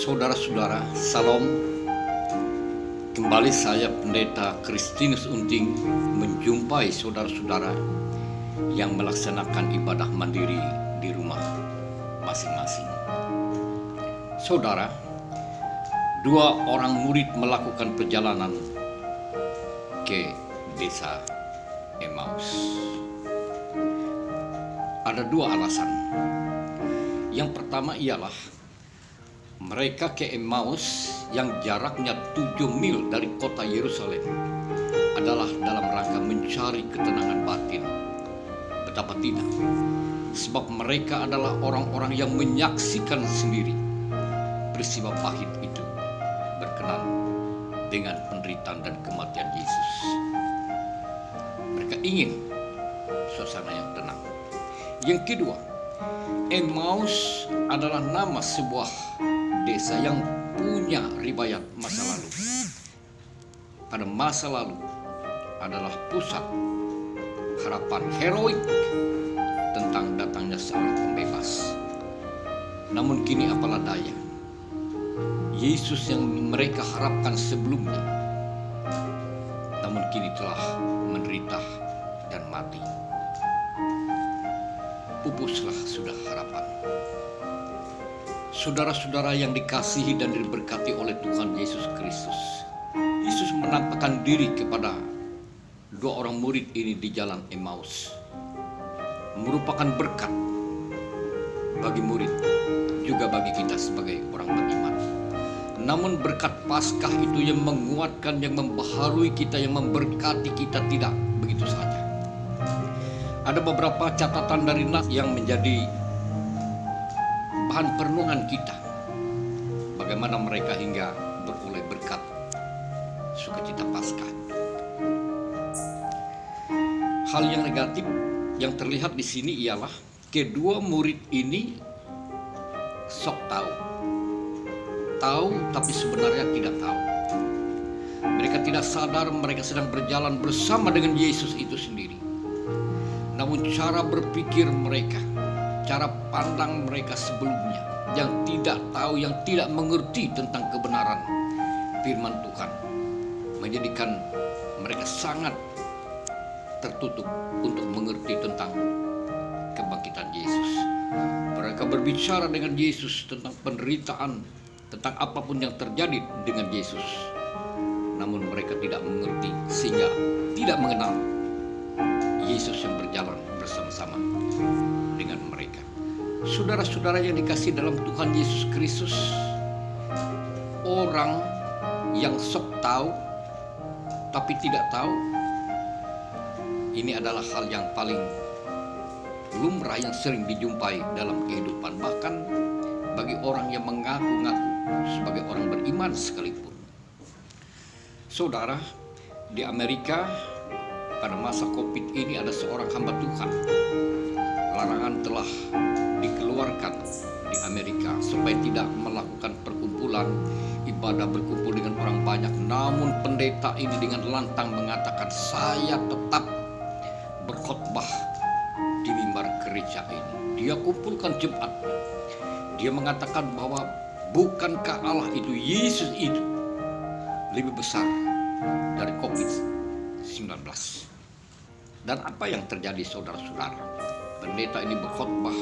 Saudara-saudara, salam. Kembali saya Pendeta Kristinus Unting menjumpai saudara-saudara yang melaksanakan ibadah mandiri di rumah masing-masing. Saudara, dua orang murid melakukan perjalanan ke desa Emmaus. Ada dua alasan. Yang pertama ialah mereka ke Emmaus yang jaraknya 7 mil dari kota Yerusalem adalah dalam rangka mencari ketenangan batin. Betapa tidak, sebab mereka adalah orang-orang yang menyaksikan sendiri peristiwa pahit itu berkenan dengan penderitaan dan kematian Yesus. Mereka ingin suasana yang tenang. Yang kedua, Emmaus adalah nama sebuah desa yang punya riwayat masa lalu. Pada masa lalu adalah pusat harapan heroik tentang datangnya seorang pembebas. Namun kini apalah daya, Yesus yang mereka harapkan sebelumnya, namun kini telah menderita dan mati. Pupuslah sudah harapan. Saudara-saudara yang dikasihi dan diberkati oleh Tuhan Yesus Kristus, Yesus menampakkan diri kepada dua orang murid ini di jalan Emmaus, merupakan berkat bagi murid, juga bagi kita sebagai orang beriman. Namun berkat Paskah itu yang menguatkan, yang membaharui kita, yang memberkati kita tidak begitu saja. Ada beberapa catatan dari nas yang menjadi bahan perenungan kita, bagaimana mereka hingga beroleh berkat sukacita Paskah. Hal yang negatif yang terlihat di sini ialah kedua murid ini sok tahu tapi sebenarnya tidak tahu. Mereka tidak sadar mereka sedang berjalan bersama dengan Yesus itu sendiri. Namun cara berpikir mereka, cara pandang mereka sebelumnya yang tidak tahu, yang tidak mengerti tentang kebenaran firman Tuhan, menjadikan mereka sangat tertutup untuk mengerti tentang kebangkitan Yesus. Mereka berbicara dengan Yesus tentang penderitaan, tentang apapun yang terjadi dengan Yesus. Namun mereka tidak mengerti sehingga tidak mengenal Yesus yang berjalan bersama-sama dengan mereka. Saudara-saudara yang dikasihi dalam Tuhan Yesus Kristus, orang yang sok tahu tapi tidak tahu, ini adalah hal yang paling lumrah yang sering dijumpai dalam kehidupan, bahkan bagi orang yang mengaku-ngaku sebagai orang beriman sekalipun. Saudara, di Amerika pada masa COVID ini ada seorang hamba Tuhan. Larangan telah dikeluarkan di Amerika supaya tidak melakukan perkumpulan ibadah, berkumpul dengan orang banyak. Namun pendeta ini dengan lantang mengatakan, saya tetap berkhotbah di mimbar gereja ini. Dia kumpulkan jemaatnya. Dia mengatakan bahwa bukankah Allah itu, Yesus itu lebih besar dari COVID-19. Dan apa yang terjadi saudara-saudara? Pendeta ini berkhotbah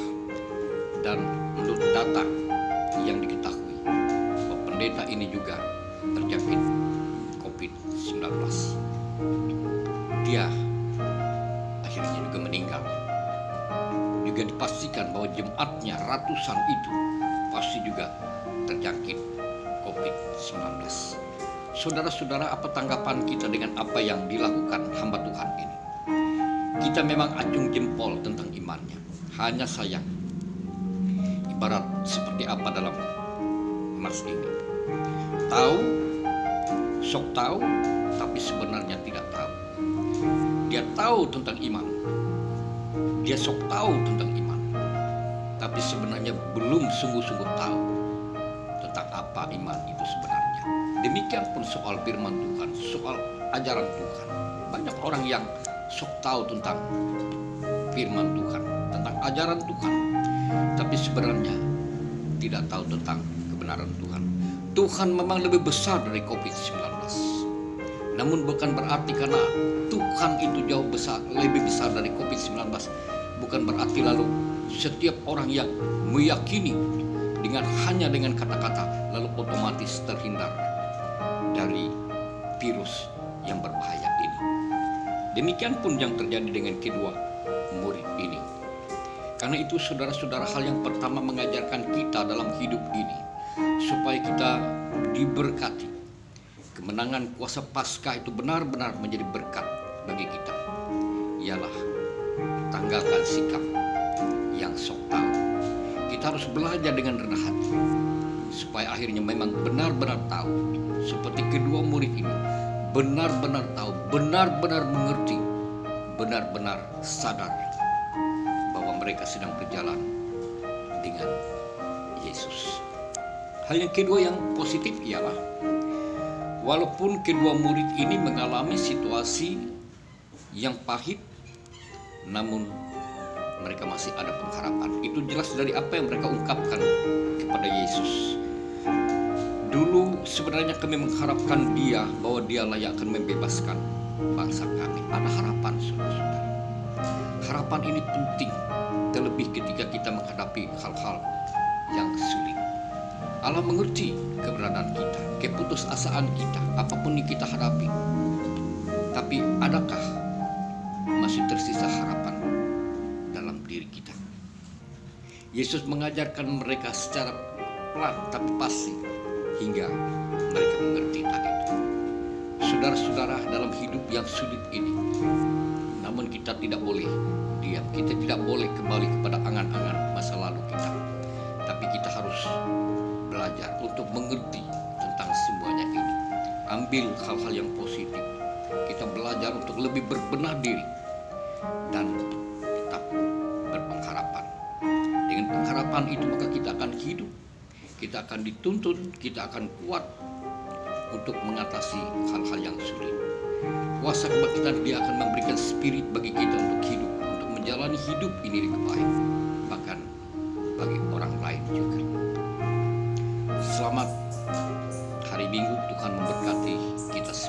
dan menurut data yang diketahui bahwa pendeta ini juga terjangkit COVID-19. Dia akhirnya juga meninggal. Juga dipastikan bahwa jemaatnya ratusan itu pasti juga terjangkit COVID-19. Saudara-saudara, apa tanggapan kita dengan apa yang dilakukan hamba Tuhan ini? Kita memang acung jempol tentang imannya. Hanya sayang, ibarat seperti apa dalam nas ini. Tahu, sok tahu, tapi sebenarnya tidak tahu. Dia tahu tentang iman. Dia sok tahu tentang iman. Tapi sebenarnya belum sungguh-sungguh tahu tentang apa iman itu sebenarnya. Demikian pun soal firman Tuhan, soal ajaran Tuhan. Banyak orang yang sok tahu tentang firman Tuhan, tentang ajaran Tuhan, tapi sebenarnya tidak tahu tentang kebenaran kebenaran Tuhan. Tuhan memang lebih besar dari COVID-19. Namun bukan berarti karena Tuhan itu jauh besar, lebih besar dari COVID-19, bukan berarti lalu setiap orang yang meyakini hanya dengan kata-kata lalu otomatis terhindar dari virus yang berbahaya ini. Demikian pun yang terjadi dengan kedua murid ini. Karena itu saudara-saudara, hal yang pertama mengajarkan kita dalam hidup ini supaya kita diberkati. Kemenangan kuasa Paskah itu benar-benar menjadi berkat bagi kita. Ialah tanggalkan sikap yang sok tahu. Kita harus belajar dengan rendah hati supaya akhirnya memang benar-benar tahu, seperti kedua murid ini, benar-benar tahu, benar-benar mengerti, benar-benar sadar bahwa mereka sedang berjalan dengan Yesus. Hal yang kedua yang positif ialah walaupun kedua murid ini mengalami situasi yang pahit, namun mereka masih ada pengharapan. Itu jelas dari apa yang mereka ungkapkan kepada Yesus. Dulu sebenarnya kami mengharapkan Dia, bahwa Dialah yang akan membebaskan bangsa kami. Ada harapan, saudara-saudara. Harapan ini penting, terlebih ketika kita menghadapi hal-hal yang sulit. Allah mengerti keberadaan kita, keputusasaan kita, apapun yang kita hadapi. Tapi adakah masih tersisa harapan dalam diri kita? Yesus mengajarkan mereka secara pelan tapi pasti hingga mereka mengerti hal itu. Saudara-saudara, dalam hidup yang sulit ini, namun kita tidak boleh diam, kita tidak boleh kembali kepada angan-angan masa lalu kita. Tapi kita harus belajar untuk mengerti tentang semuanya ini. Ambil hal-hal yang positif. Kita belajar untuk lebih berbenah diri dan tetap berpengharapan. Dengan pengharapan itu maka kita akan hidup, kita akan dituntun, kita akan kuat untuk mengatasi hal-hal yang sulit. Kuasa kebangkitan Dia akan memberikan spirit bagi kita untuk hidup, untuk menjalani hidup ini dengan baik, bahkan bagi orang lain juga. Selamat hari Minggu, Tuhan memberkati kita semua.